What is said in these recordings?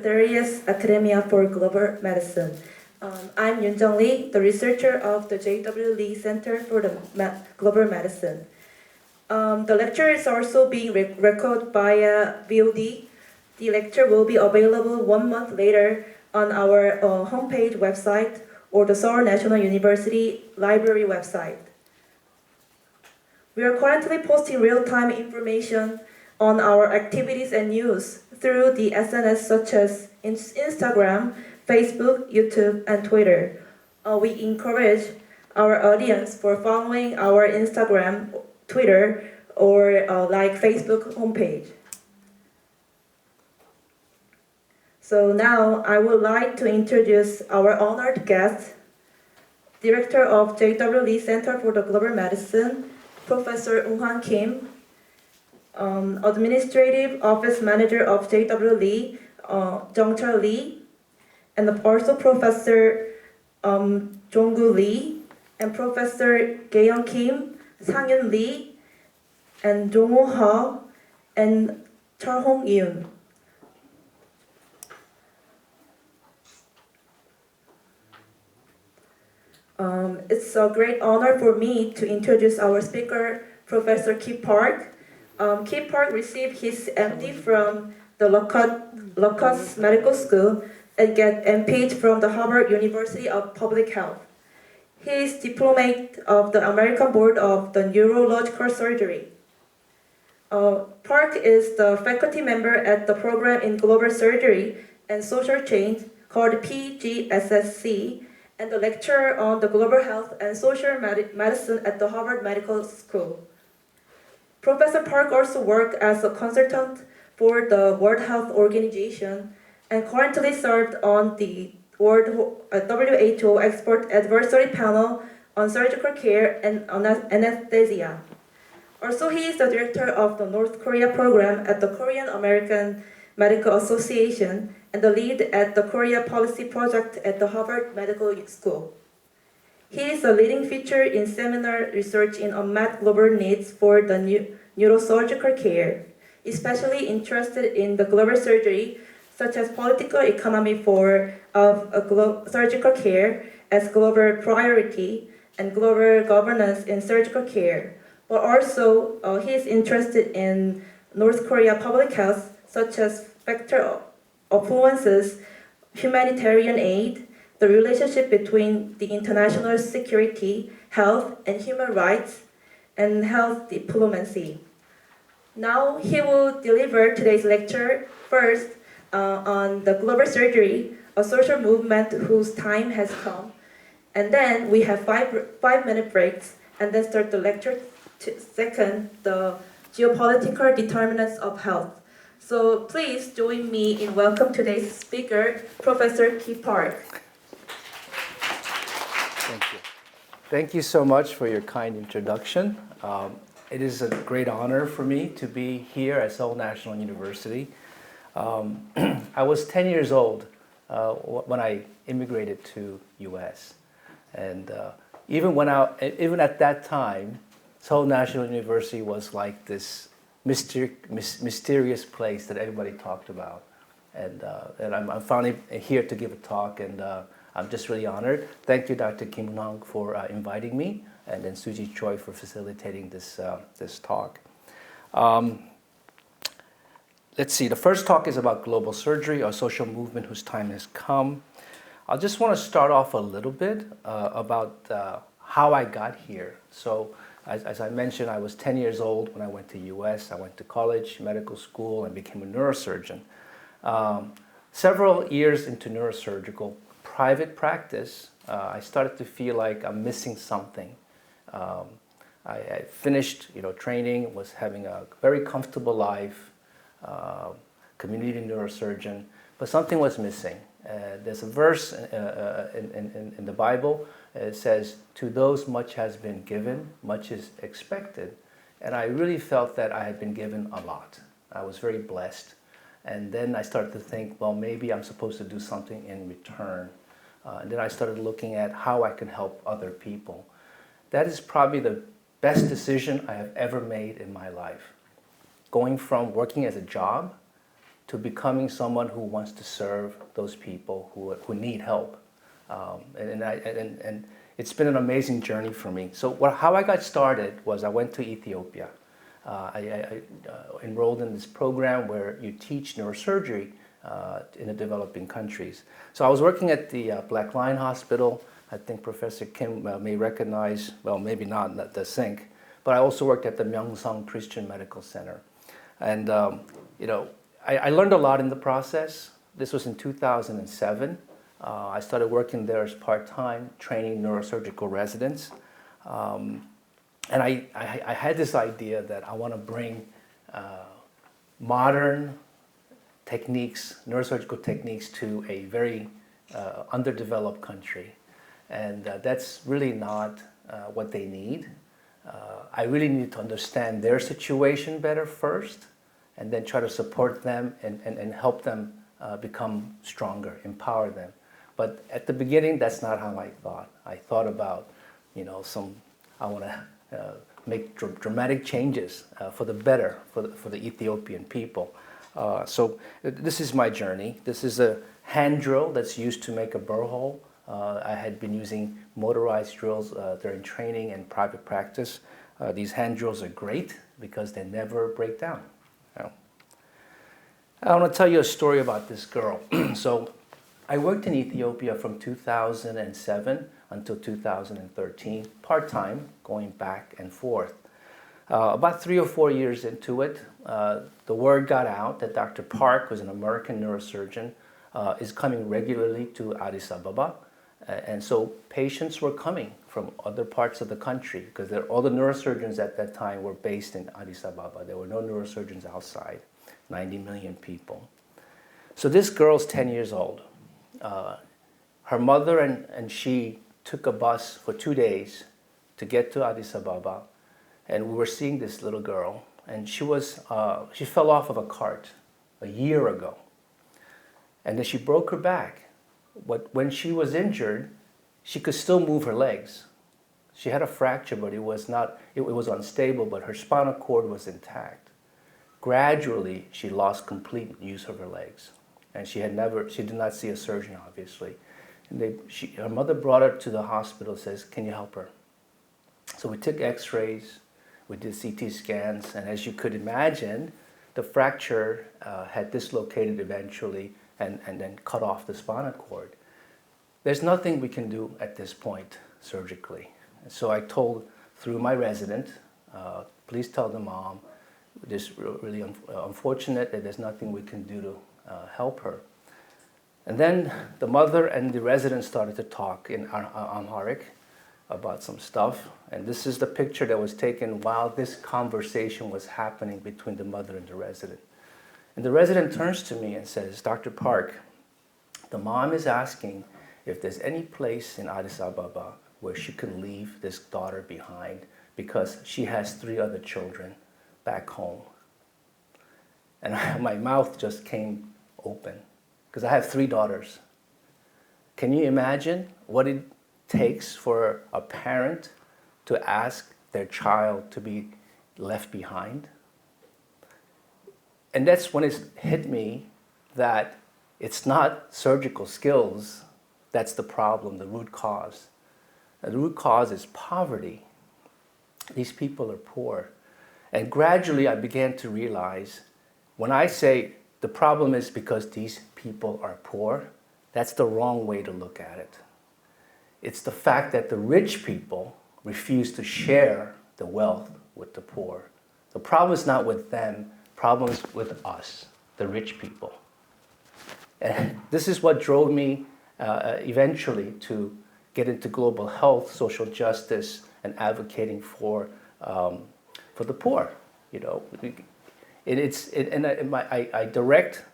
30th Academia for Global Medicine. I'm Yoonjung Lee, the researcher of the J.W. Lee Center for the Global Medicine. The lecture is also being recorded via VOD. The lecture will be available 1 month later on our homepage website or the Seoul National University Library website. We are currently posting real-time information on our activities and news through the SNS such as Instagram, Facebook, YouTube, and Twitter. We encourage our audience for following our Instagram, Twitter, or like Facebook homepage. So now I would like to introduce our honored guest, Director of J.W. Lee Center for the Global Medicine, Professor Eun-hwan Kim, Administrative Office Manager of J.W. Lee, Jung-chul Lee, and also Professor Jong-gu Lee, and Professor Gae-young Kim, Sang-yun Lee, and Jong-ho Ha, and Chul-hong Yoon. It's a great honor for me to introduce our speaker, Professor Ki Park. Ki Park received his MD from the Locust Medical School and get MPH from the Harvard University of Public Health. He is diplomate of the American Board of the Neurological Surgery. Park is the faculty member at the program in Global Surgery and Social Change called PGSSC, and the lecturer on the global health and social medicine at the Harvard Medical School. Professor Park also worked as a consultant for the World Health Organization and currently served on the WHO Expert Advisory Panel on Surgical Care and Anesthesia. Also, he is the director of the North Korea program at the Korean American Medical Association and the lead at the Korea Policy Project at the Harvard Medical School. He is a leading figure in seminar research in unmet global needs for the neurosurgical care, especially interested in the global surgery, such as political economy of surgical care as global priority and global governance in surgical care. But also, he is interested in North Korea public health, such as factor influences, humanitarian aid, the relationship between the international security, health, and human rights, and health diplomacy. Now he will deliver today's lecture first on the global surgery, a social movement whose time has come. And then we have 5-minute breaks, and then start the lecture second, the geopolitical determinants of health. So please join me in welcome today's speaker, Professor Ki Park. Thank you. Thank you so much for your kind introduction. It is a great honor for me to be here at Seoul National University. I was 10 years old when I immigrated to U.S. And even at that time, Seoul National University was like this mysterious place that everybody talked about. And I'm finally here to give a talk, and I'm just really honored. Thank you, Dr. Kim Eun-hwan, for inviting me, and then Suji Choi for facilitating this talk. Let's see, the first talk is about global surgery, a social movement whose time has come. I just want to start off a little bit about how I got here. So, as I mentioned, I was 10 years old when I went to US. I went to college, medical school, and became a neurosurgeon. Several years into neurosurgical private practice, I started to feel like I'm missing something. I finished, training, was having a very comfortable life, community neurosurgeon, but something was missing. There's a verse in the Bible. It says, "To those much has been given, much is expected." And I really felt that I had been given a lot. I was very blessed. And then I started to think, well, maybe I'm supposed to do something in return. And then I started looking at how I can help other people. That is probably the best decision I have ever made in my life. Going from working as a job to becoming someone who wants to serve those people who need help. And it's been an amazing journey for me. So how I got started was I went to Ethiopia. I enrolled in this program where you teach neurosurgery in the developing countries. So I was working at the Black Lion Hospital. I think Professor Kim may recognize, well, maybe not the sink, but I also worked at the Myeongsang Christian Medical Center. And, I learned a lot in the process. This was in 2007. I started working there as part-time, training neurosurgical residents. And I had this idea that I want to bring modern techniques, neurosurgical techniques, to a very underdeveloped country. And that's really not what they need. I really need to understand their situation better first, and then try to support them and help them become stronger, empower them. But at the beginning, that's not how I thought. I thought about, I want to make dramatic changes for the better for the Ethiopian people. So this is my journey. This is a hand drill that's used to make a burr hole. I had been using motorized drills during training and private practice. These hand drills are great because they never break down. I want to tell you a story about this girl. So I worked in Ethiopia from 2007 until 2013, part-time, going back and forth. About 3 or 4 years into it, the word got out that Dr. Park, who's an American neurosurgeon, is coming regularly to Addis Ababa. And so patients were coming from other parts of the country because all the neurosurgeons at that time were based in Addis Ababa. There were no neurosurgeons outside, 90 million people. So this girl's 10 years old. Her mother and she took a bus for 2 days to get to Addis Ababa, and we were seeing this little girl, and she fell off of a cart a year ago, and then she broke her back. But when she was injured, she could still move her legs. She had a fracture, but it was unstable, but her spinal cord was intact. Gradually, she lost complete use of her legs, and she did not see a surgeon, obviously. And her mother brought her to the hospital, says, "Can you help her?" So we took x-rays, we did CT scans, and as you could imagine, the fracture had dislocated eventually and then cut off the spinal cord. There's nothing we can do at this point surgically. And so I told, through my resident, please tell the mom, this really unfortunate that there's nothing we can do to help her. And then the mother and the resident started to talk in Amharic about some stuff. And this is the picture that was taken while this conversation was happening between the mother and the resident. And the resident turns to me and says, "Dr. Park, the mom is asking if there's any place in Addis Ababa where she can leave this daughter behind because she has 3 other children back home." And my mouth just came open because I have 3 daughters. Can you imagine what it takes for a parent to ask their child to be left behind? And that's when it hit me that it's not surgical skills that's the problem, the root cause. And the root cause is poverty. These people are poor. And gradually I began to realize when I say the problem is because these people are poor, that's the wrong way to look at it. It's the fact that the rich people refuse to share the wealth with the poor. The problem is not with them, the problem is with us, the rich people. And this is what drove me eventually to get into global health, social justice, and advocating for the poor. I direct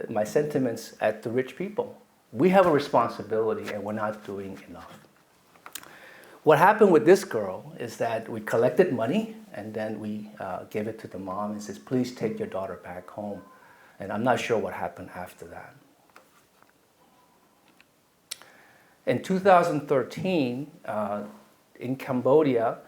my sentiments at the rich people. We have a responsibility, and we're not doing enough. What happened with this girl is that we collected money, and then we gave it to the mom and says, "Please take your daughter back home." And I'm not sure what happened after that. In 2013, in Cambodia,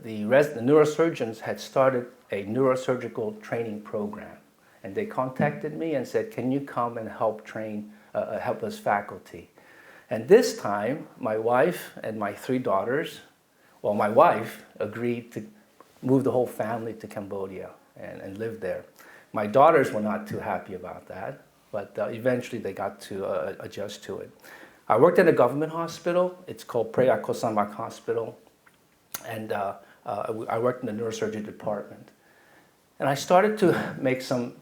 the neurosurgeons had started a neurosurgical training program. And they contacted me and said, can you come and help train, help us faculty? And this time, my wife and my 3 daughters, well, my wife agreed to move the whole family to Cambodia and live there. My daughters were not too happy about that, but eventually they got to adjust to it. I worked in a government hospital. It's called Preah Kosamak Hospital. And I worked in the neurosurgery department. And I started to make some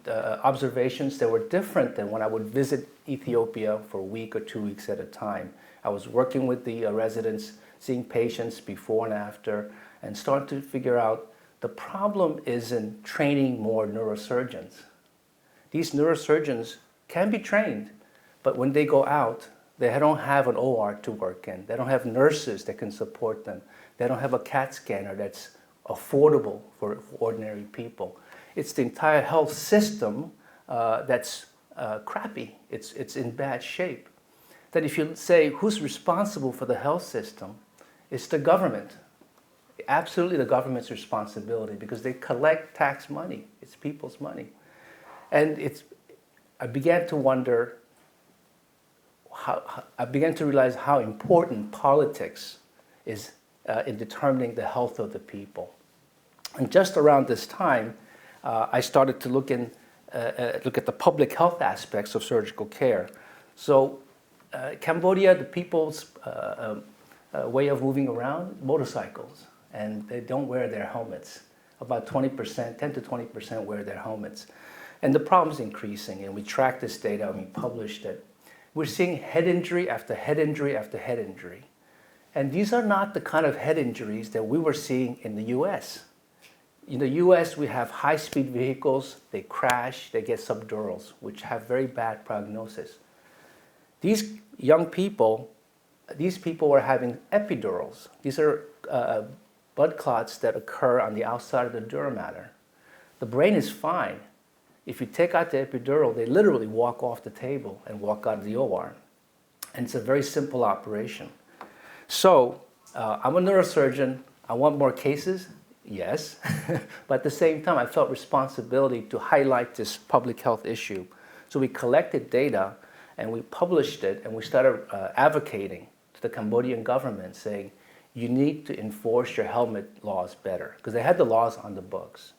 observations that were different than when I would visit Ethiopia for a week or 2 weeks at a time. I was working with the residents, seeing patients before and after, and started to figure out the problem isn't training more neurosurgeons. These neurosurgeons can be trained, but when they go out, they don't have an OR to work in. They don't have nurses that can support them. They don't have a CAT scanner that's affordable for ordinary people. It's the entire health system that's crappy. It's in bad shape. That if you say who's responsible for the health system, it's the government. Absolutely the government's responsibility because they collect tax money. It's people's money. And I began to wonder, I began to realize how important politics is in determining the health of the people. And just around this time, I started to look at the public health aspects of surgical care. So Cambodia, the people's way of moving around, motorcycles, and they don't wear their helmets. About 20%, 10 to 20% wear their helmets. And the problem's increasing, and we track this data and we published it. We're seeing head injury after head injury after head injury. And these are not the kind of head injuries that we were seeing in the US. In the US, we have high-speed vehicles, they crash, they get subdurals, which have very bad prognosis. These young people, these people were having epidurals. These are blood clots that occur on the outside of the dura mater. The brain is fine. If you take out the epidural, they literally walk off the table and walk out of the OR. And it's a very simple operation. So I'm a neurosurgeon. I want more cases. Yes, but at the same time, I felt responsibility to highlight this public health issue. So we collected data and we published it and we started advocating to the Cambodian government saying, you need to enforce your helmet laws better because they had the laws on the books.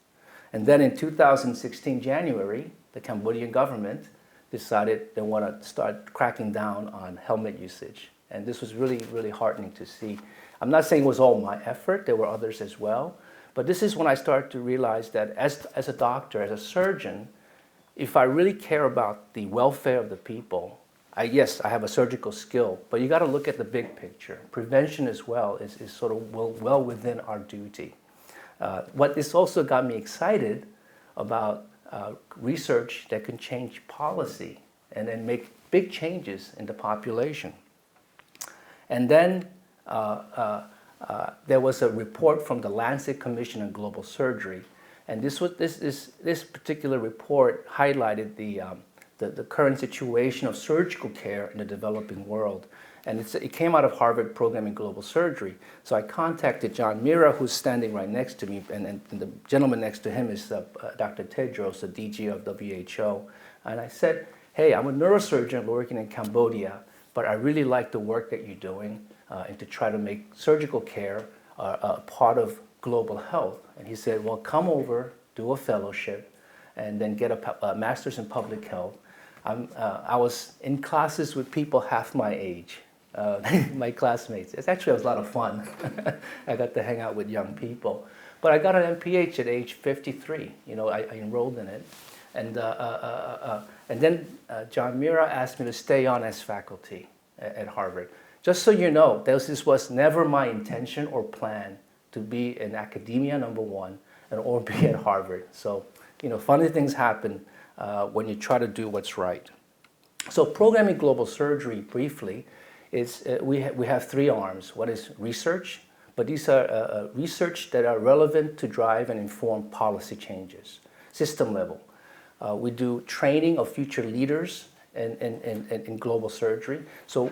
And then in 2016, January, the Cambodian government decided they want to start cracking down on helmet usage. And this was really, really heartening to see. I'm not saying it was all my effort, there were others as well. But this is when I started to realize that as a doctor, as a surgeon, if I really care about the welfare of the people, yes, I have a surgical skill, but you got to look at the big picture. Prevention as well is sort of well within our duty. What this also got me excited about research that can change policy and then make big changes in the population. And then there was a report from the Lancet Commission on Global Surgery, and this particular report highlighted the current situation of surgical care in the developing world, and it came out of Harvard Program in Global Surgery. So I contacted John Mira, who's standing right next to me, and the gentleman next to him is Dr. Tedros, the DG of WHO, and I said, hey, I'm a neurosurgeon working in Cambodia, but I really like the work that you're doing. And to try to make surgical care a part of global health. And he said, well, come over, do a fellowship, and then get a master's in public health. I was in classes with people half my age, my classmates. It was a lot of fun. I got to hang out with young people. But I got an MPH at age 53. I enrolled in it. And then John Mira asked me to stay on as faculty at Harvard. Just so you know, this was never my intention or plan to be in academia, number one, or be at Harvard. So, funny things happen when you try to do what's right. So programming global surgery, briefly, is we have 3 arms. One is research, but these are research that are relevant to drive and inform policy changes, system level. We do training of future leaders in global surgery. So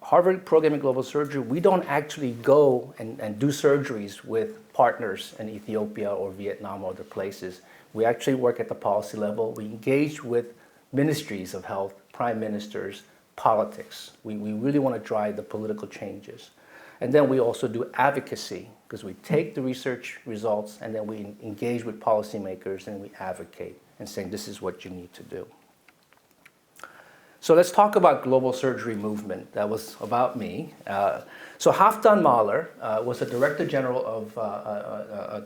Harvard Program in Global Surgery, we don't actually go and do surgeries with partners in Ethiopia or Vietnam or other places. We actually work at the policy level. We engage with ministries of health, prime ministers, politics. We really want to drive the political changes. And then we also do advocacy, because we take the research results and then we engage with policymakers and we advocate and saying this is what you need to do. So let's talk about global surgery movement. That was about me. So Halfdan Mahler was the Director General of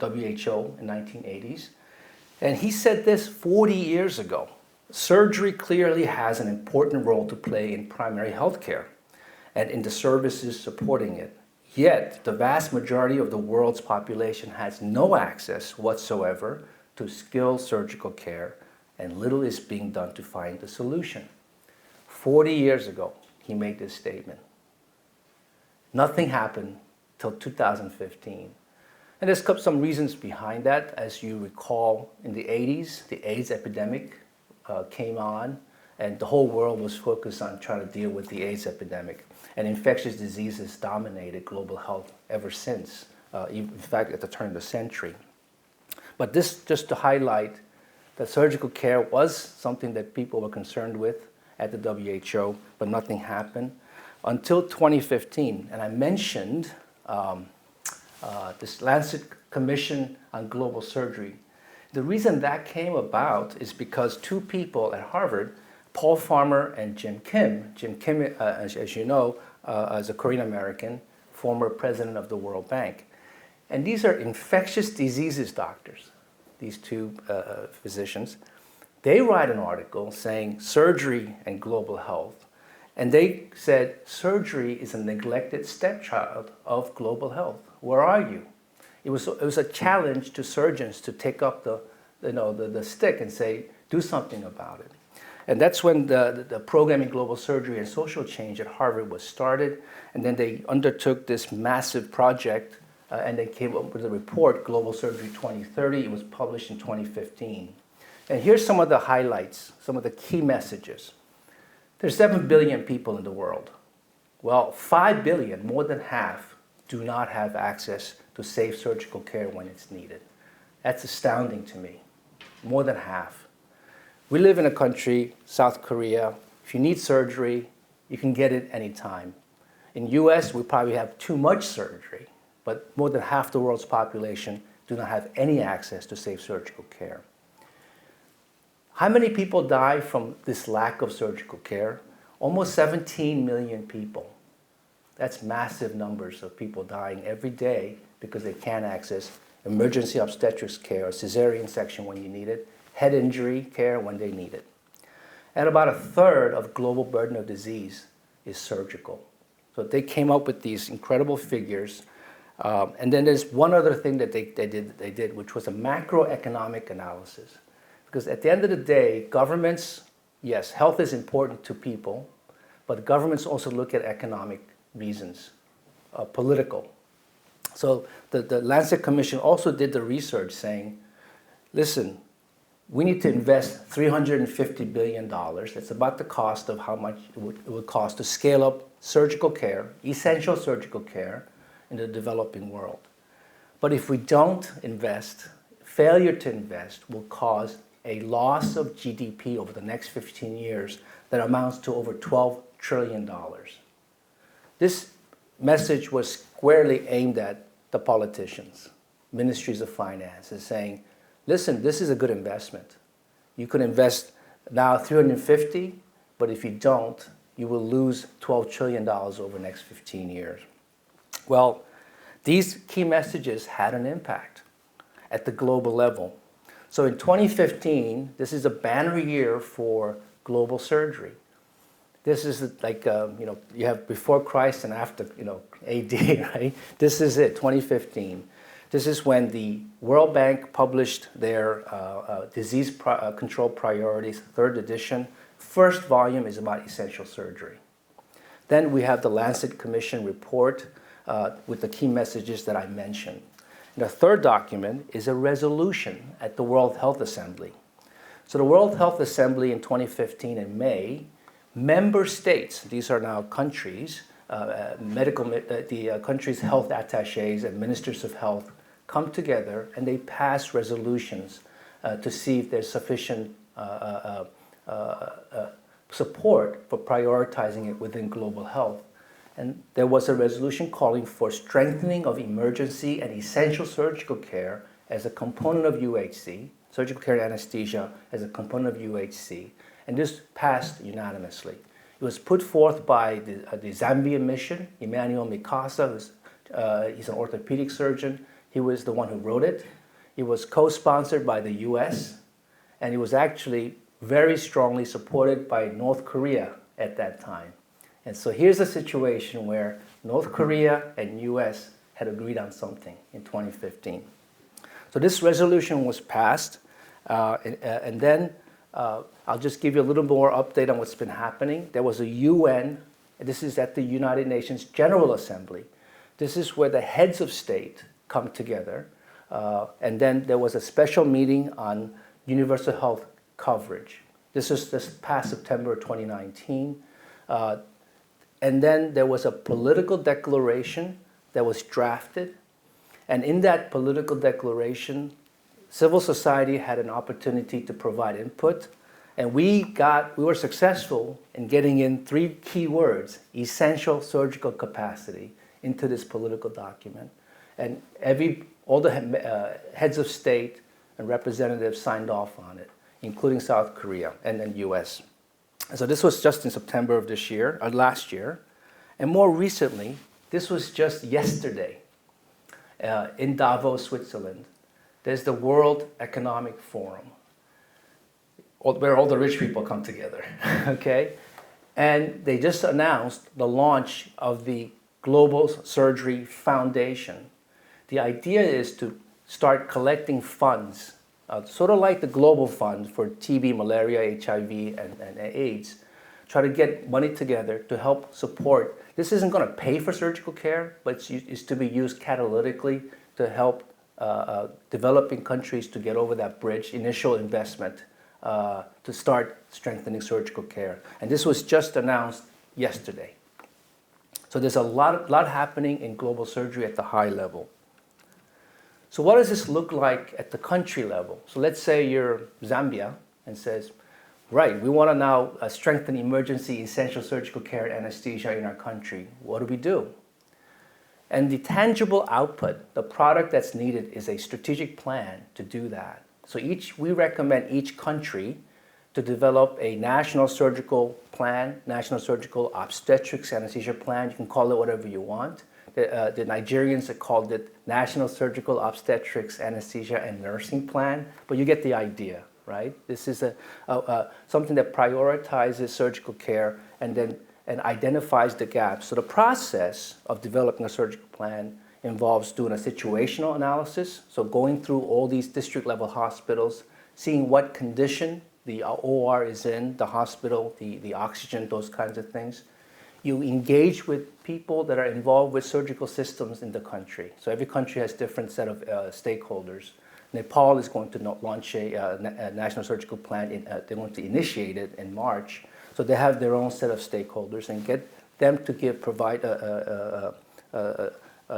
WHO in the 1980s. And he said this 40 years ago. Surgery clearly has an important role to play in primary health care and in the services supporting it. Yet, the vast majority of the world's population has no access whatsoever to skilled surgical care, and little is being done to find the solution. 40 years ago, he made this statement. Nothing happened till 2015. And there's some reasons behind that. As you recall, in the 80s, the AIDS epidemic came on, and the whole world was focused on trying to deal with the AIDS epidemic. And infectious diseases dominated global health ever since, in fact, at the turn of the century. But this just to highlight that surgical care was something that people were concerned with at the WHO, but nothing happened until 2015. And I mentioned this Lancet Commission on Global Surgery. The reason that came about is because two people at Harvard, Paul Farmer and Jim Kim. Jim Kim, as you know, is a Korean American, former president of the World Bank. And these are infectious diseases doctors, these two physicians. They write an article saying surgery and global health. And they said surgery is a neglected stepchild of global health. Where are you? It was a challenge to surgeons to take up the stick and say, do something about it. And that's when the program in global surgery and social change at Harvard was started. And then they undertook this massive project and they came up with a report, Global Surgery 2030. It was published in 2015. And here's some of the highlights, some of the key messages. There's 7 billion people in the world. Well, 5 billion, more than half, do not have access to safe surgical care when it's needed. That's astounding to me. More than half. We live in a country, South Korea, if you need surgery, you can get it anytime. In the US, we probably have too much surgery, but more than half the world's population do not have any access to safe surgical care. How many people die from this lack of surgical care? Almost 17 million people. That's massive numbers of people dying every day because they can't access emergency obstetrics care, cesarean section when you need it, head injury care when they need it. And about a third of global burden of disease is surgical. So they came up with these incredible figures. And then there's one other thing that they did, which was a macroeconomic analysis. Because at the end of the day, governments, yes, health is important to people, but governments also look at economic reasons, political. So the Lancet Commission also did the research saying, listen, we need to invest $350 billion. That's about the cost of how much it would cost to scale up surgical care, essential surgical care in the developing world. But if we don't invest, failure to invest will cause a loss of GDP over the next 15 years that amounts to over $12 trillion. This message was squarely aimed at the politicians, ministries of finance, and saying, listen, this is a good investment. You could invest now $350, but if you don't, you will lose $12 trillion over the next 15 years. Well, these key messages had an impact at the global level. So in 2015, this is a banner year for global surgery. This is like, you have before Christ and after, AD, right? This is it, 2015. This is when the World Bank published their disease control priorities, third edition. First volume is about essential surgery. Then we have the Lancet Commission report with the key messages that I mentioned. The third document is a resolution at the World Health Assembly. So the World Health Assembly in 2015 in May, member states, these are now countries, the countries' health attaches and ministers of health come together and they pass resolutions to see if there's sufficient support for prioritizing it within global health. And there was a resolution calling for strengthening of emergency and essential surgical care as a component of UHC, surgical care and anesthesia as a component of UHC, and this passed unanimously. It was put forth by the Zambian mission, Emmanuel Mikasa, he's an orthopedic surgeon. He was the one who wrote it. It was co-sponsored by the US, and it was actually very strongly supported by North Korea at that time. And so here's a situation where North Korea and US had agreed on something in 2015. So this resolution was passed, and then I'll just give you a little more update on what's been happening. There was a UN, this is at the United Nations General Assembly. This is where the heads of state come together, and then there was a special meeting on universal health coverage. This is this past September 2019. And then there was a political declaration that was drafted. And in that political declaration, civil society had an opportunity to provide input. And we were successful in getting in 3 key words: essential surgical capacity, into this political document. And all the heads of state and representatives signed off on it, including South Korea and then US. So this was just in September of this year, or last year. And more recently, this was just yesterday in Davos, Switzerland. There's the World Economic Forum, where all the rich people come together, okay? And they just announced the launch of the Global Surgery Foundation. The idea is to start collecting funds, sort of like the Global Fund for TB, malaria, HIV, and AIDS. Try to get money together to help support. This isn't going to pay for surgical care, but it's to be used catalytically to help developing countries to get over that bridge, initial investment, to start strengthening surgical care. And this was just announced yesterday. So there's a lot happening in global surgery at the high level. So what does this look like at the country level? So let's say you're Zambia and says, right, we want to now strengthen emergency essential surgical care and anesthesia in our country. What do we do? And the tangible output, the product that's needed, is a strategic plan to do that. So we recommend each country to develop a national surgical plan, national surgical obstetrics anesthesia plan. You can call it whatever you want. The Nigerians have called it National Surgical Obstetrics Anesthesia and Nursing Plan, but you get the idea, right? This is something that prioritizes surgical care and identifies the gaps. So the process of developing a surgical plan involves doing a situational analysis, so going through all these district-level hospitals, seeing what condition the OR is in, the hospital, the oxygen, those kinds of things. You engage with people that are involved with surgical systems in the country. So every country has different set of stakeholders. Nepal is going to launch a national surgical plan. They're going to initiate it in March. So they have their own set of stakeholders and get them to provide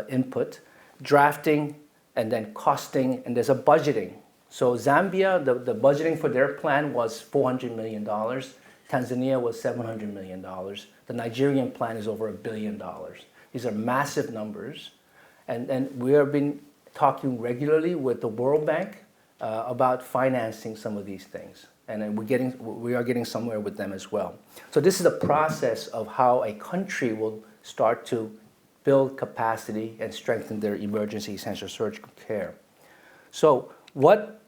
input, drafting, and then costing, and there's a budgeting. So Zambia, the budgeting for their plan was $400 million. Tanzania was $700 million. The Nigerian plan is over $1 billion. These are massive numbers. And we have been talking regularly with the World Bank about financing some of these things. And then we are getting somewhere with them as well. So this is a process of how a country will start to build capacity and strengthen their emergency essential surgical care. So what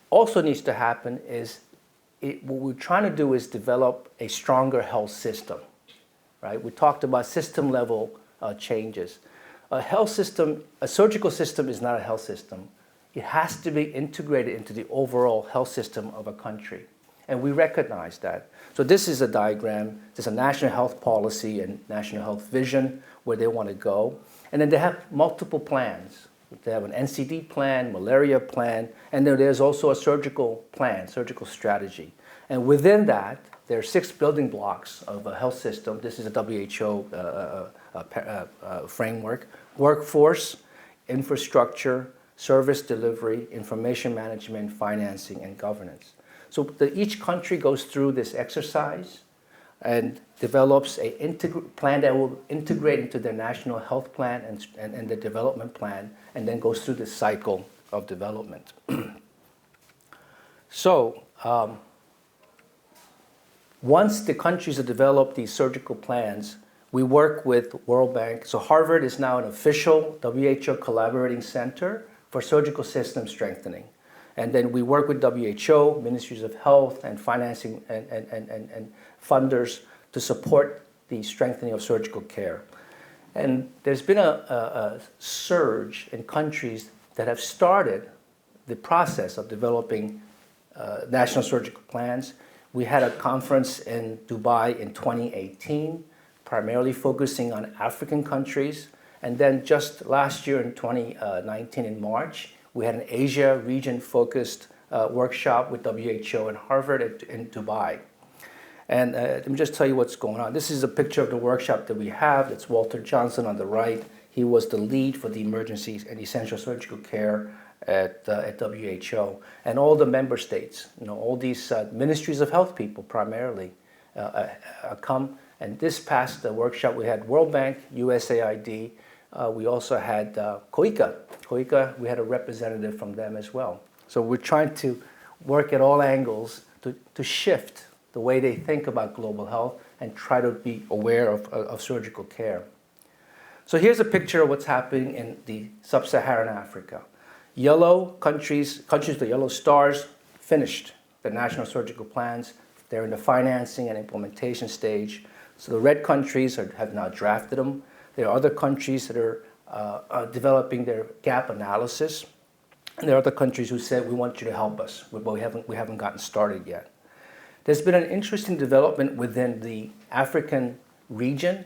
also needs to happen is what we're trying to do is develop a stronger health system, right? We talked about system level changes. A health system, a surgical system is not a health system. It has to be integrated into the overall health system of a country. And we recognize that. So this is a diagram. There's a national health policy and national health vision where they want to go. And then they have multiple plans. They have an NCD plan, malaria plan, and then there's also a surgical plan, surgical strategy. And within that, there are 6 building blocks of a health system. This is a WHO framework: workforce, infrastructure, service delivery, information management, financing, and governance. So each country goes through this exercise and develops a plan that will integrate into their national health plan and the development plan, and then goes through this cycle of development. So once the countries have developed these surgical plans, we work with World Bank. So Harvard is now an official WHO collaborating center for surgical system strengthening. And then we work with WHO, Ministries of Health, and financing and funders to support the strengthening of surgical care. And there's been a surge in countries that have started the process of developing national surgical plans. We had a conference in Dubai in 2018, primarily focusing on African countries. And then just last year in 2019 in March, we had an Asia region-focused workshop with WHO and Harvard in Dubai. And let me just tell you what's going on. This is a picture of the workshop that we have. It's Walter Johnson on the right. He was the lead for the emergency and essential surgical care at WHO. And all the member states, all these ministries of health people primarily come. And this past workshop, we had World Bank, USAID. We also had COICA. COICA, we had a representative from them as well. So we're trying to work at all angles to shift the way they think about global health and try to be aware of surgical care. So here's a picture of what's happening in the sub-Saharan Africa. Yellow countries with the yellow stars finished the national surgical plans. They're in the financing and implementation stage. So the red countries have now drafted them. There are other countries that are developing their gap analysis. And there are other countries who said, we want you to help us, but we haven't gotten started yet. There's been an interesting development within the African region.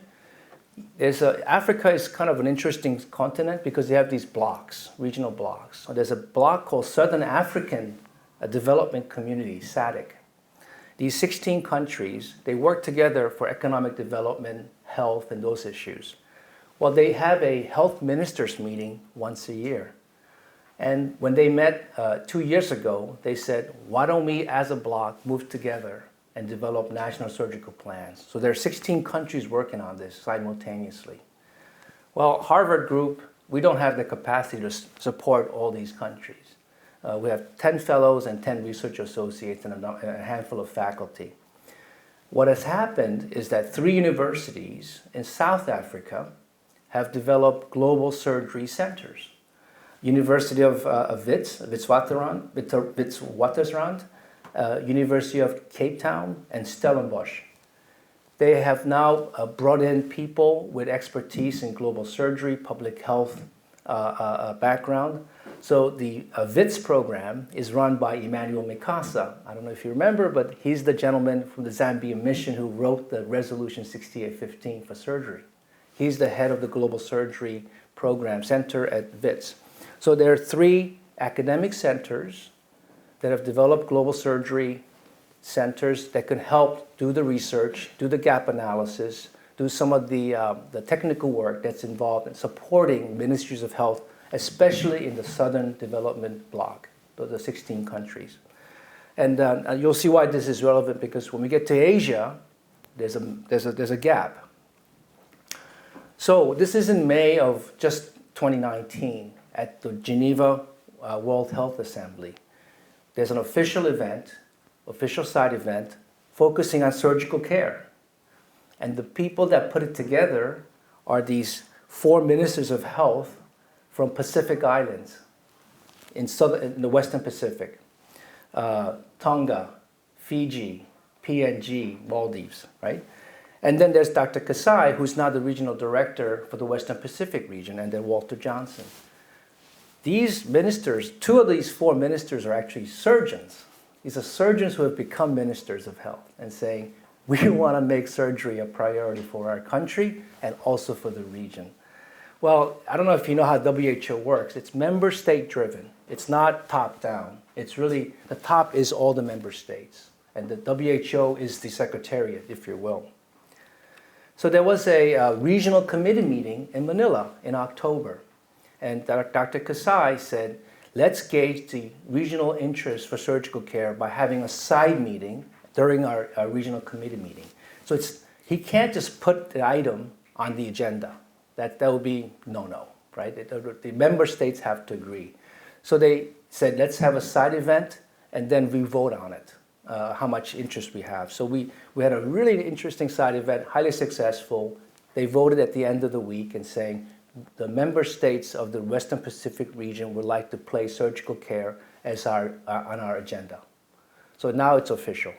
Africa is kind of an interesting continent because they have these blocks, regional blocks. So there's a block called Southern African Development Community, SADC. These 16 countries, they work together for economic development, health, and those issues. Well, they have a health ministers meeting once a year. And when they met 2 years ago, they said, why don't we as a bloc move together and develop national surgical plans? So there are 16 countries working on this simultaneously. Well, Harvard Group, we don't have the capacity to support all these countries. We have 10 fellows and 10 research associates and a handful of faculty. What has happened is that 3 universities in South Africa have developed global surgery centers. University of Witwatersrand, University of Cape Town, and Stellenbosch. They have now brought in people with expertise in global surgery, public health background. So the WITS program is run by Emmanuel Mikasa. I don't know if you remember, but he's the gentleman from the Zambian mission who wrote the Resolution 6815 for surgery. He's the head of the Global Surgery Program Center at WITS. So there are 3 academic centers that have developed global surgery centers that can help do the research, do the gap analysis, do some of the technical work that's involved in supporting ministries of health, especially in the Southern Development Bloc, the 16 countries. And you'll see why this is relevant, because when we get to Asia, there's a gap. So this is in May of just 2019 at the Geneva World Health Assembly. There's an official event, official side event, focusing on surgical care. And the people that put it together are these 4 ministers of health from Pacific Islands in the Western Pacific. Tonga, Fiji, PNG, Maldives, right? And then there's Dr. Kasai, who's now the regional director for the Western Pacific region, and then Walter Johnson. These ministers, 2 of these 4 ministers are actually surgeons. These are surgeons who have become ministers of health and saying, we want to make surgery a priority for our country and also for the region. Well, I don't know if you know how WHO works. It's member state driven. It's not top down. It's really, the top is all the member states. And the WHO is the secretariat, if you will. So there was a regional committee meeting in Manila in October. And Dr. Kasai said, let's gauge the regional interest for surgical care by having a side meeting during our regional committee meeting. So he can't just put the item on the agenda. That would be no-no, right? The member states have to agree. So they said, let's have a side event, and then we vote on it, how much interest we have. So we had a really interesting side event, highly successful. They voted at the end of the week and saying, the member states of the Western Pacific region would like to place surgical care as on our agenda. So now it's official.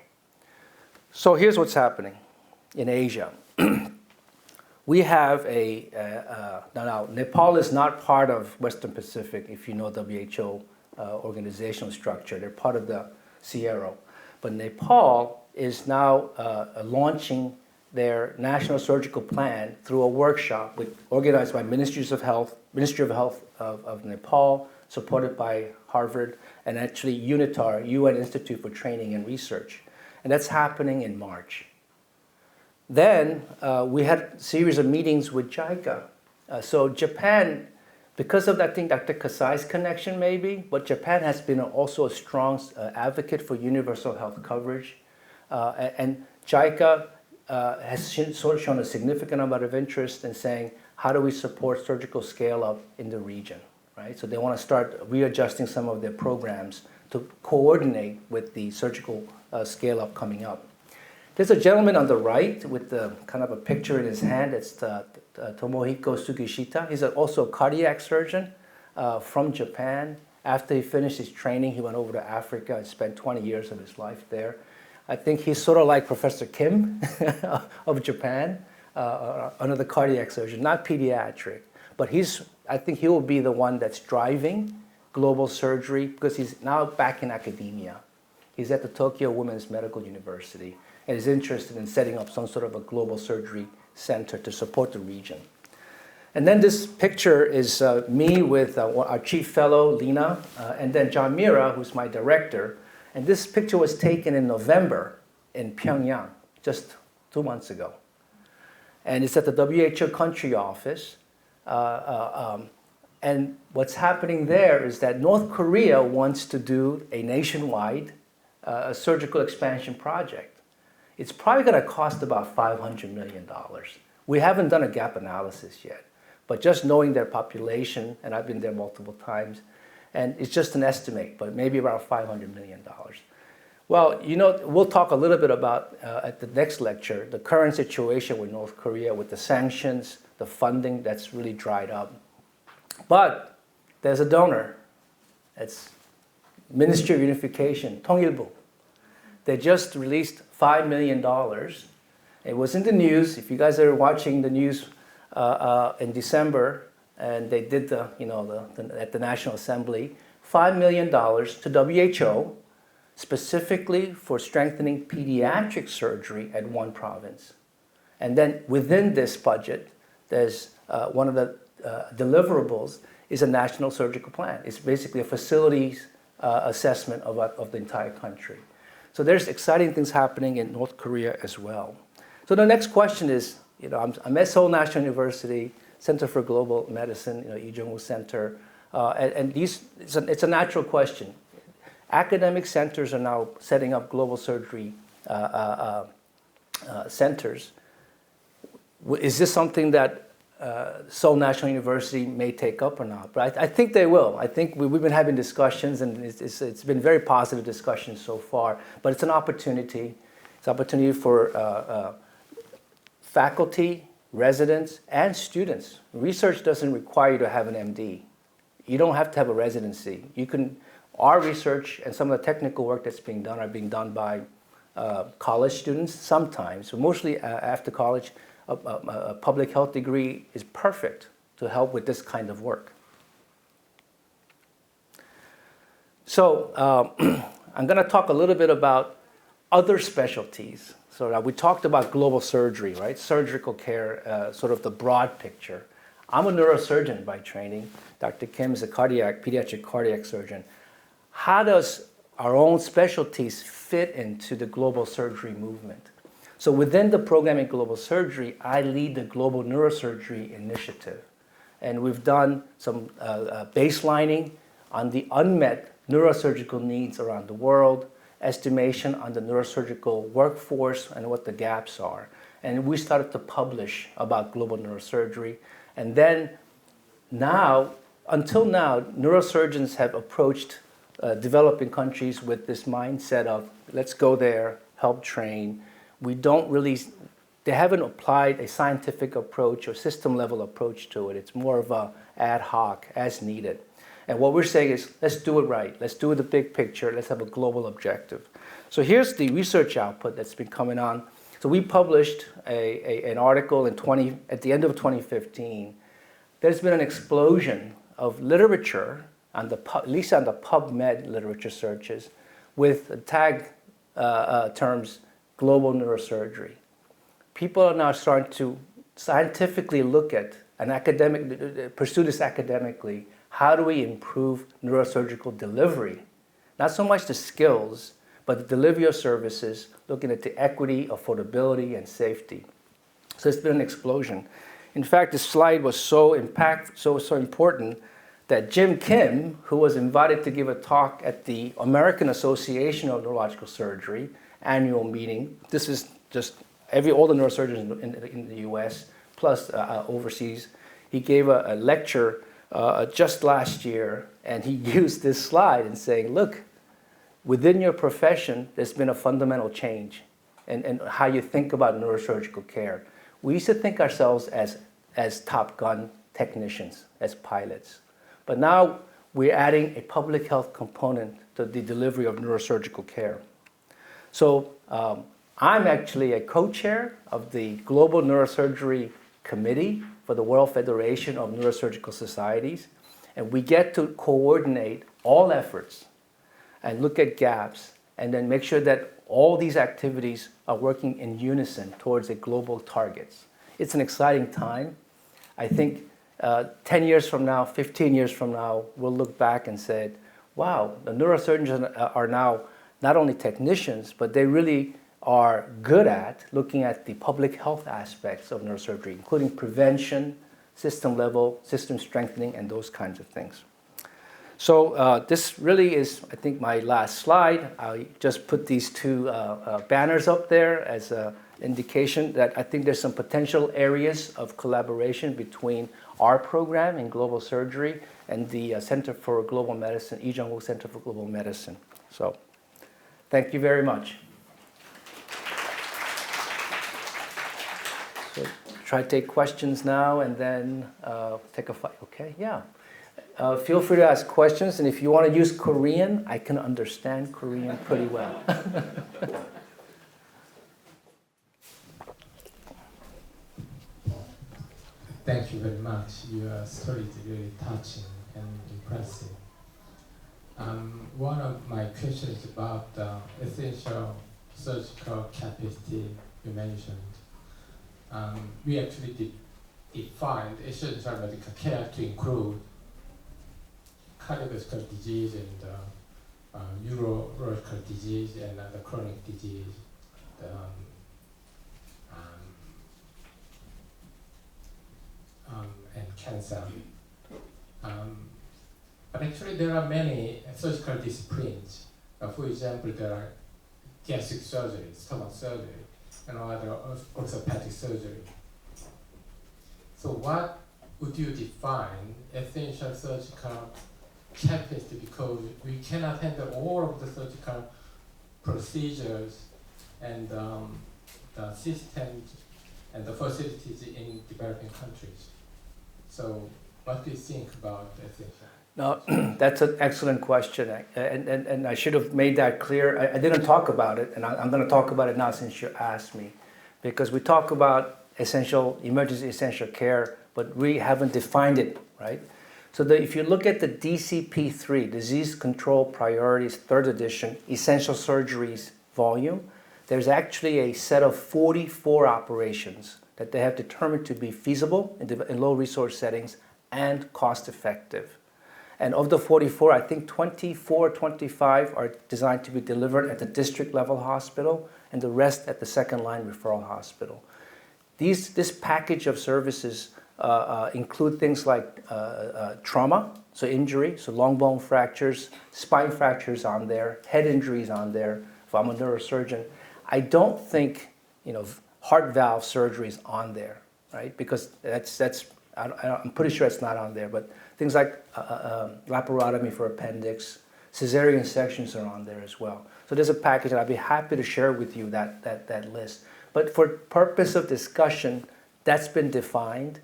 So here's what's happening in Asia. We have now Nepal is not part of Western Pacific, if you know WHO organizational structure. They're part of the Sierra. But Nepal is now launching their national surgical plan through a workshop organized by Ministry of Health of Nepal, supported by Harvard, and actually UNITAR, UN Institute for Training and Research. And that's happening in March. Then we had a series of meetings with JICA. So Japan, because of that, I think Dr. Kasai's connection maybe, but Japan has been also a strong advocate for universal health coverage. And JICA has shown a significant amount of interest in saying, how do we support surgical scale-up in the region, right? So they want to start readjusting some of their programs to coordinate with the surgical scale-up coming up. There's a gentleman on the right with the kind of a picture in his hand. It's Tomohiko Tsuki. He's also a cardiac surgeon from Japan. After he finished his training, he went over to Africa and spent 20 years of his life there. I think he's sort of like Professor Kim of Japan, another cardiac surgeon, not pediatric. But I think he will be the one that's driving global surgery because he's now back in academia. He's at the Tokyo Women's Medical University and is interested in setting up some sort of a global surgery center to support the region. And then this picture is me with our chief fellow, Lena, and then John Mira, who's my director. And this picture was taken in November in Pyongyang, just 2 months ago. And it's at the WHO country office. And what's happening there is that North Korea wants to do a nationwide surgical expansion project. It's probably going to cost about $500 million. We haven't done a gap analysis yet, but just knowing their population, and I've been there multiple times, and it's just an estimate, but maybe around $500 million. Well, we'll talk a little bit about, at the next lecture, the current situation with North Korea, with the sanctions, the funding that's really dried up. But there's a donor. It's Ministry of Unification, 통일부. They just released $5 million. It was in the news. If you guys are watching the news in December, and they did at the National Assembly, $5 million to WHO, specifically for strengthening pediatric surgery at one province. And then within this budget, there's one of the deliverables is a national surgical plan. It's basically a facilities assessment of the entire country. So there's exciting things happening in North Korea as well. So the next question is, I'm at Seoul National University, Center for Global Medicine, Lee Jong-woo Center, and it's a natural question. Academic centers are now setting up global surgery centers. Is this something that Seoul National University may take up or not? But I think they will. I think we've been having discussions, and it's been very positive discussions so far. But it's an opportunity. It's an opportunity for faculty, residents, and students. Research doesn't require you to have an MD. You don't have to have a residency. Our research and some of the technical work that's being done are being done by college students sometimes. So mostly after college, a public health degree is perfect to help with this kind of work. So I'm going to talk a little bit about other specialties. So we talked about global surgery, right? Surgical care, sort of the broad picture. I'm a neurosurgeon by training. Dr. Kim is a pediatric cardiac surgeon. How does our own specialties fit into the global surgery movement? So within the program in global surgery, I lead the Global Neurosurgery Initiative. and we've done some baselining on the unmet neurosurgical needs around the world, estimation on the neurosurgical workforce and what the gaps are. And we started to publish about global neurosurgery. And then now, until now, neurosurgeons have approached developing countries with this mindset of, let's go there, help train. They haven't applied a scientific approach or system level approach to it. It's more of a ad hoc, as needed. And what we're saying is, let's do it right. Let's do the big picture. Let's have a global objective. So here's the research output that's been coming on. So we published an article at the end of 2015. There's been an explosion of literature, at least on the PubMed literature searches, with tag terms global neurosurgery. People are now starting to scientifically look at pursue this academically. How do we improve neurosurgical delivery? Not so much the skills, but the delivery of services, looking at the equity, affordability, and safety. So it's been an explosion. In fact, this slide was so important that Jim Kim, who was invited to give a talk at the American Association of Neurological Surgery annual meeting, this is just all the neurosurgeons in the US, plus overseas, he gave a lecture just last year, and he used this slide and saying, look, within your profession, there's been a fundamental change in how you think about neurosurgical care. We used to think ourselves as Top Gun technicians, as pilots. But now we're adding a public health component to the delivery of neurosurgical care. So I'm actually a co-chair of the Global Neurosurgery Committee for the World Federation of Neurosurgical Societies, and we get to coordinate all efforts and look at gaps and then make sure that all these activities are working in unison towards a global targets. It's an exciting time. I think 10 years from now, 15 years from now, we'll look back and say, wow, the neurosurgeons are now not only technicians, but they really are good at looking at the public health aspects of neurosurgery, including prevention, system level, system strengthening, and those kinds of things. So this really is, I think, my last slide. I just put these two banners up there as an indication that I think there's some potential areas of collaboration between our program in global surgery and the Center for Global Medicine, Lee Jung-wook Center for Global Medicine. So thank you very much. So try to take questions now and then take a fight. Okay, yeah. Feel free to ask questions, and if you want to use Korean, I can understand Korean pretty well. Thank you very much. Your story is really touching and impressive. One of my questions is about essential surgical capacity you mentioned. We actually defined essential medical care to include cardiovascular disease and neurological disease and other chronic disease, and cancer. But actually there are many surgical disciplines. For example, there are gastric surgery, stomach surgery, and other orthopedic surgery. So what would you define essential surgical capacity, because we cannot handle all of the surgical procedures and the systems and the facilities in developing countries. So what do you think about essential? No, that's an excellent question, and I should have made that clear. I didn't talk about it, and I'm going to talk about it now since you asked me, because we talk about emergency essential care, but we haven't defined it, right? So if you look at the DCP3, Disease Control Priorities, 3rd edition, Essential Surgeries volume, there's actually a set of 44 operations that they have determined to be feasible in low resource settings and cost effective. And of the 44, I think 24, 25 are designed to be delivered at the district level hospital and the rest at the second line referral hospital. This package of services include things like trauma, so injury, so long bone fractures, spine fractures on there, head injuries on there. If I'm a neurosurgeon, I don't think heart valve surgery is on there, right? Because I'm pretty sure it's not on there. But things like laparotomy for appendix, cesarean sections are on there as well. So there's a package, and I'd be happy to share with you that list. But for purpose of discussion, that's been defined.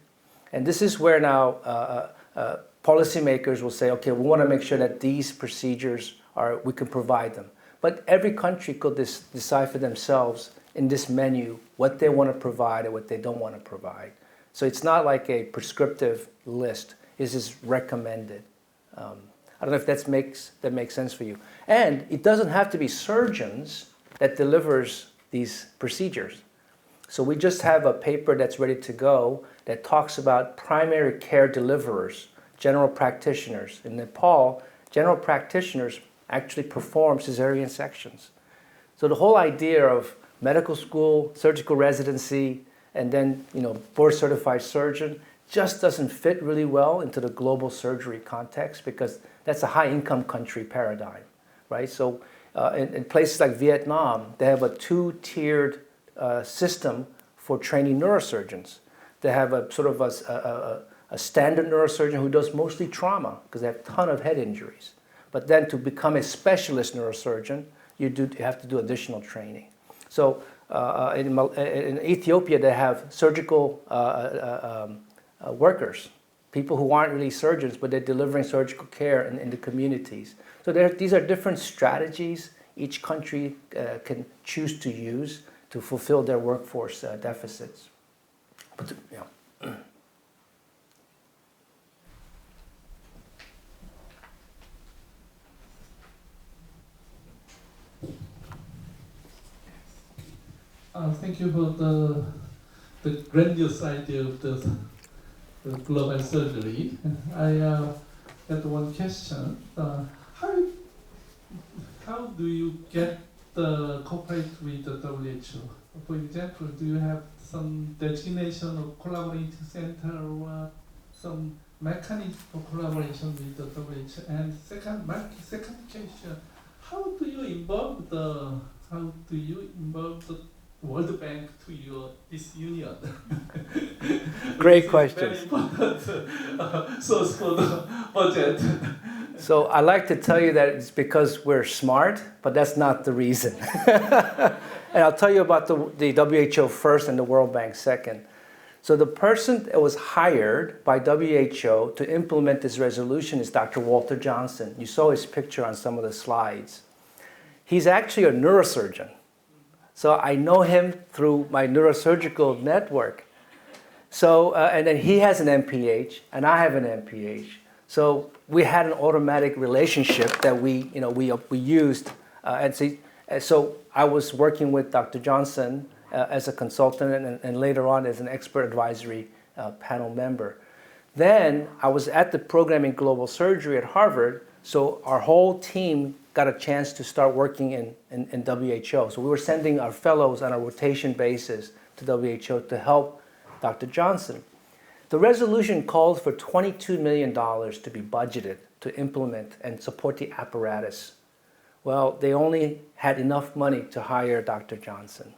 And this is where now policymakers will say, okay, we want to make sure that these procedures we can provide them. But every country could decide for themselves in this menu what they want to provide and what they don't want to provide. So it's not like a prescriptive list. It's just recommended. I don't know if that makes sense for you. And it doesn't have to be surgeons that delivers these procedures. So we just have a paper that's ready to go that talks about primary care deliverers, general practitioners. In Nepal, general practitioners actually perform cesarean sections. So the whole idea of medical school, surgical residency, and then board certified surgeon just doesn't fit really well into the global surgery context because that's a high income country paradigm, right? So in places like Vietnam, they have a two-tiered system for training neurosurgeons. They have a sort of a standard neurosurgeon who does mostly trauma because they have a ton of head injuries. But then to become a specialist neurosurgeon, you have to do additional training. So in Ethiopia, they have surgical workers, people who aren't really surgeons, but they're delivering surgical care in the communities. So these are different strategies each country can choose to use to fulfill their workforce deficits. But, Thank you for the grandiose idea of the global surgery. I had one question. How do you get the cooperate with the WHO? For example, do you have some designation of collaborating center or some mechanism for collaboration with the WHO? And second question, how do you involve the World Bank to this union? Great questions. Very important source for the budget. So I like to tell you that it's because we're smart, but that's not the reason. And I'll tell you about the WHO first and the World Bank second. So the person that was hired by WHO to implement this resolution is Dr. Walter Johnson. You saw his picture on some of the slides. He's actually a neurosurgeon. So I know him through my neurosurgical network. So, and then he has an MPH, and I have an MPH. So we had an automatic relationship that we used. So I was working with Dr. Johnson as a consultant and later on as an expert advisory panel member. Then I was at the program in global surgery at Harvard. So our whole team got a chance to start working in WHO. So we were sending our fellows on a rotation basis to WHO to help Dr. Johnson. The resolution called for $22 million to be budgeted to implement and support the apparatus. Well, they only had enough money to hire Dr. Johnson.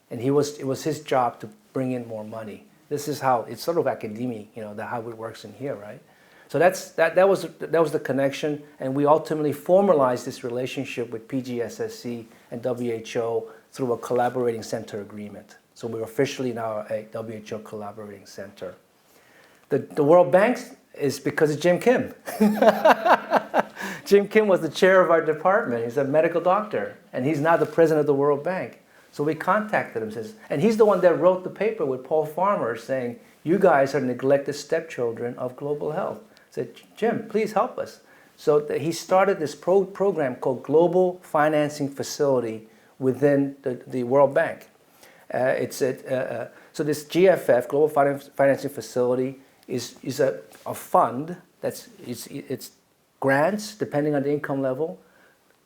And it was his job to bring in more money. This is how, it's sort of academia, how it works in here, right? So that was the connection, and we ultimately formalized this relationship with PGSSC and WHO through a collaborating center agreement. So we're officially now a WHO collaborating center. The World Bank is because of Jim Kim. Jim Kim was the chair of our department. He's a medical doctor, and he's now the president of the World Bank. So we contacted him, and he's the one that wrote the paper with Paul Farmer saying, you guys are neglected stepchildren of global health. Said, Jim, please help us. So he started this program called Global Financing Facility within the World Bank. So this GFF, Global Financing Facility, is a fund it's grants depending on the income level.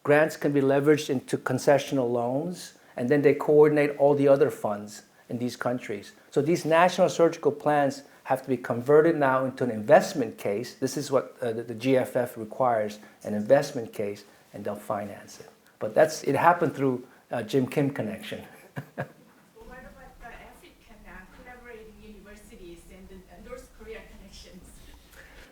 Grants can be leveraged into concessional loans, and then they coordinate all the other funds in these countries. So these national surgical plans have to be converted now into an investment case. This is what the GFF requires, an investment case, and they'll finance it. But it happened through Jim Kim connection. What about the African collaborating universities and the North Korea connections?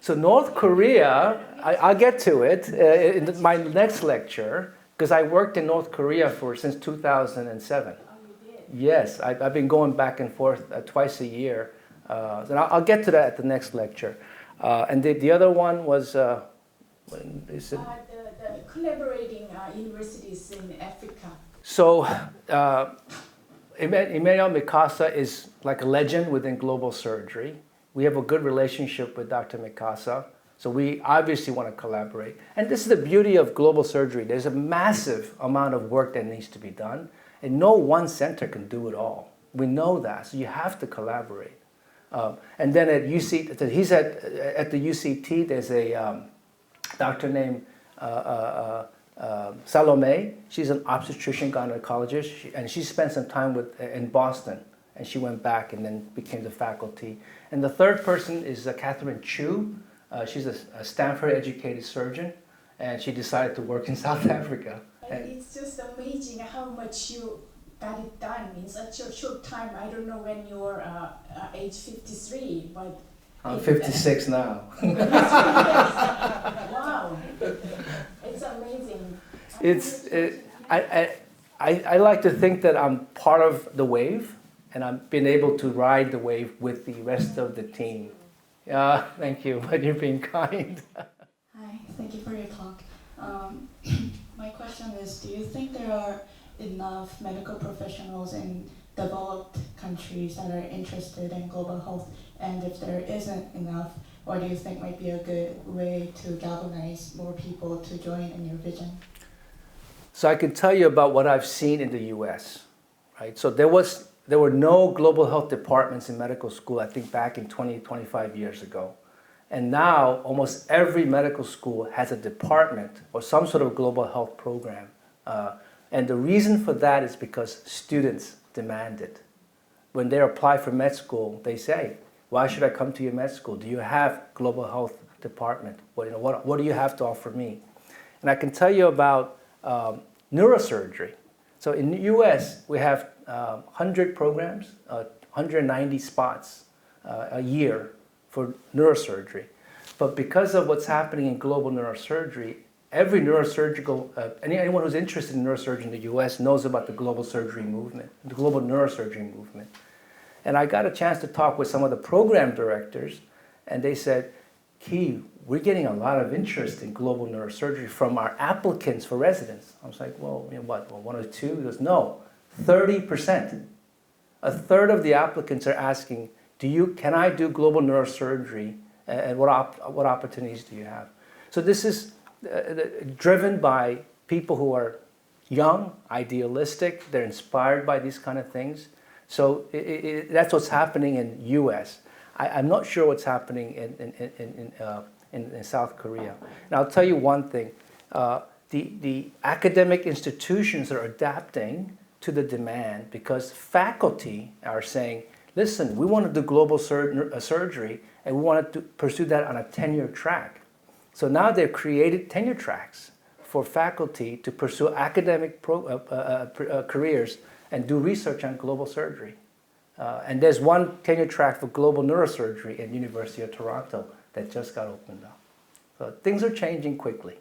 So North Korea, I'll get to it in my next lecture, because I worked in North Korea since 2007. Oh, you did? Yes, I've been going back and forth twice a year. And I'll get to that at the next lecture. And the other one was, The collaborating universities in Africa. so Emmanuel Mikasa is like a legend within global surgery. We have a good relationship with Dr. Mikasa, so we obviously want to collaborate. And this is the beauty of global surgery. There's a massive amount of work that needs to be done, and no one center can do it all. We know that, so you have to collaborate. And then at UC, he's at the UCT. There's a doctor named Salome. She's an obstetrician gynecologist, and she spent some time in Boston. And she went back and then became the faculty. And the third person is Catherine Chu. She's a Stanford-educated surgeon, and she decided to work in South Africa. And it's just amazing how much you got it done in such a short time. I don't know when you're age 53, but... I'm 56 now. Wow, it's amazing. I like to think that I'm part of the wave, and I've been able to ride the wave with the rest of the team. Thank you, but you're being kind. Hi, thank you for your talk. My question is, do you think there are enough medical professionals in developed countries that are interested in global health? And if there isn't enough, what do you think might be a good way to galvanize more people to join in your vision? So I can tell you about what I've seen in the US, right? So there were no global health departments in medical school, I think back in 25 years ago. And now almost every medical school has a department or some sort of global health program. And the reason for that is because students demand it. When they apply for med school, they say, why should I come to your med school? Do you have global health department? What do you have to offer me? And I can tell you about neurosurgery. So in the US, we have 100 programs, 190 spots a year for neurosurgery. But because of what's happening in global neurosurgery, every neurosurgical, anyone who's interested in neurosurgery in the US knows about the global surgery movement, the global neurosurgery movement. And I got a chance to talk with some of the program directors, and they said, Key, we're getting a lot of interest in global neurosurgery from our applicants for residence. I was like, well, what, one or two? He goes, no, 30%. A third of the applicants are asking, can I do global neurosurgery, and what opportunities do you have? So this is driven by people who are young, idealistic, they're inspired by these kind of things. So that's what's happening in US. I'm not sure what's happening in South Korea. And I'll tell you one thing, the academic institutions are adapting to the demand because faculty are saying, listen, we want to do global surgery and we want to pursue that on a tenure track. So now they've created tenure tracks for faculty to pursue academic careers and do research on global surgery. And there's one tenure track for global neurosurgery at University of Toronto that just got opened up. So things are changing quickly.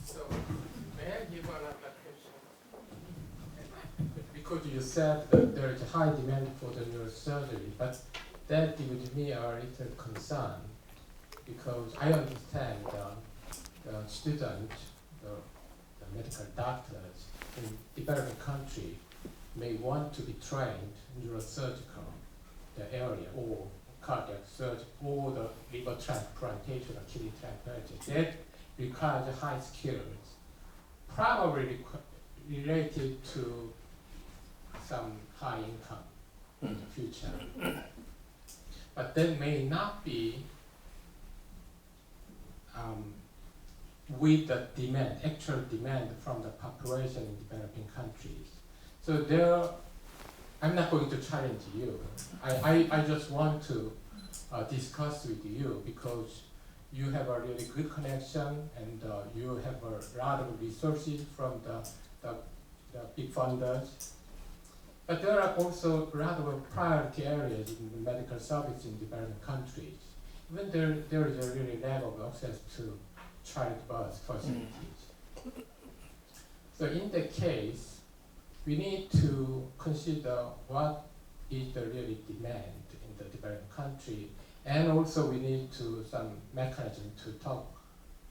So, may I give another question? Because you said that there is a high demand for the neurosurgery, but that gives me a little concern because I understand the students, the medical doctors in developing country may want to be trained neurosurgical, the area, or cardiac surgery, or the liver transplantation or kidney transplantation. That requires high skills, probably related to some high income in the future. But that may not be with the demand, actual demand from the population in developing countries. So there, I'm not going to challenge you. I just want to discuss with you because you have a really good connection and you have a lot of resources from the big funders. But there are also a lot of priority areas in the medical service in developing countries. Even there is a really lack of access to childbirth facilities. So in that case, we need to consider what is the really demand in the developing country, and also we need to some mechanism to talk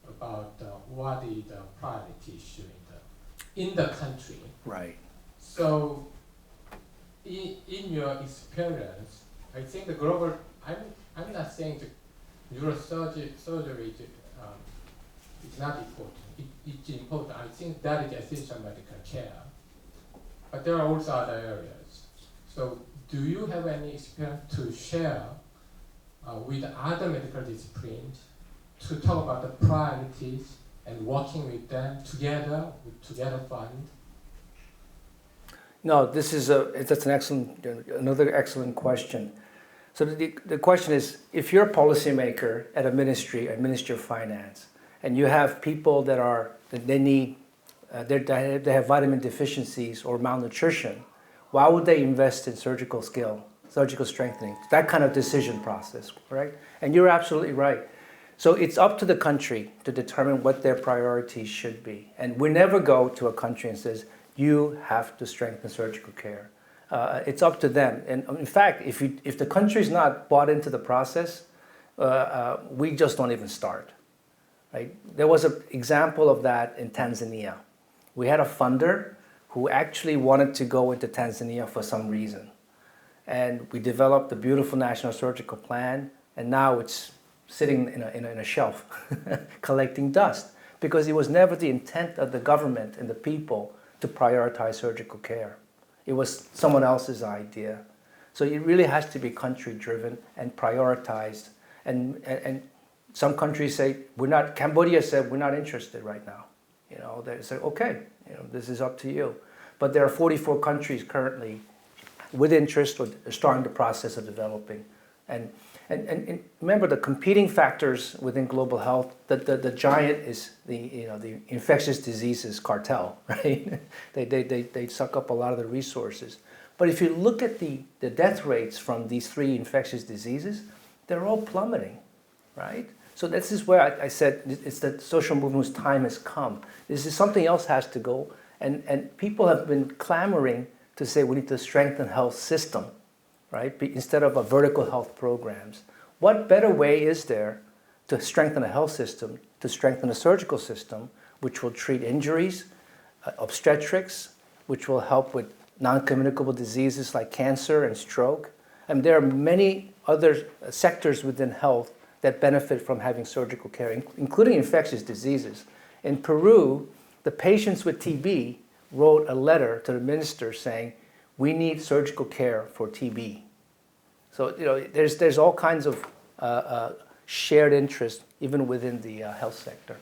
about what is the priority issue in the country. Right. So in your experience, I think the global, I'm not saying the neurosurgery is not important. It's important. I think that is essential medical care. But there are also other areas. So do you have any experience to share with other medical disciplines to talk about the priorities and working with them together fund? No, that's another excellent question. So the question is, if you're a policymaker at a ministry, a Ministry of Finance, and you have people that they have vitamin deficiencies or malnutrition, why would they invest in surgical strengthening? That kind of decision process, right? And you're absolutely right. So it's up to the country to determine what their priorities should be. And we never go to a country and says, you have to strengthen surgical care. It's up to them. And in fact, if the country's not bought into the process, we just don't even start. Right? There was an example of that in Tanzania. We had a funder who actually wanted to go into Tanzania for some reason. And we developed a beautiful national surgical plan, and now it's sitting in a shelf collecting dust, because it was never the intent of the government and the people to prioritize surgical care. It was someone else's idea. So it really has to be country-driven and prioritized. And some countries say, Cambodia said, we're not interested right now. They say, okay, this is up to you. But there are 44 countries currently with interest or starting the process of developing. And remember, the competing factors within global health, the giant is the infectious diseases cartel, right? They suck up a lot of the resources. But if you look at the death rates from these 3 infectious diseases, they're all plummeting, right? So this is where I said it's the social movement's time has come. This is something else has to go, and people have been clamoring to say we need to strengthen health system, right? Instead of a vertical health programs. What better way is there to strengthen a health system, to strengthen a surgical system, which will treat injuries, obstetrics, which will help with non-communicable diseases like cancer and stroke. And there are many other sectors within health that benefit from having surgical care, including infectious diseases. In Peru, the patients with TB wrote a letter to the minister saying, we need surgical care for TB. So there's all kinds of shared interest even within the health sector.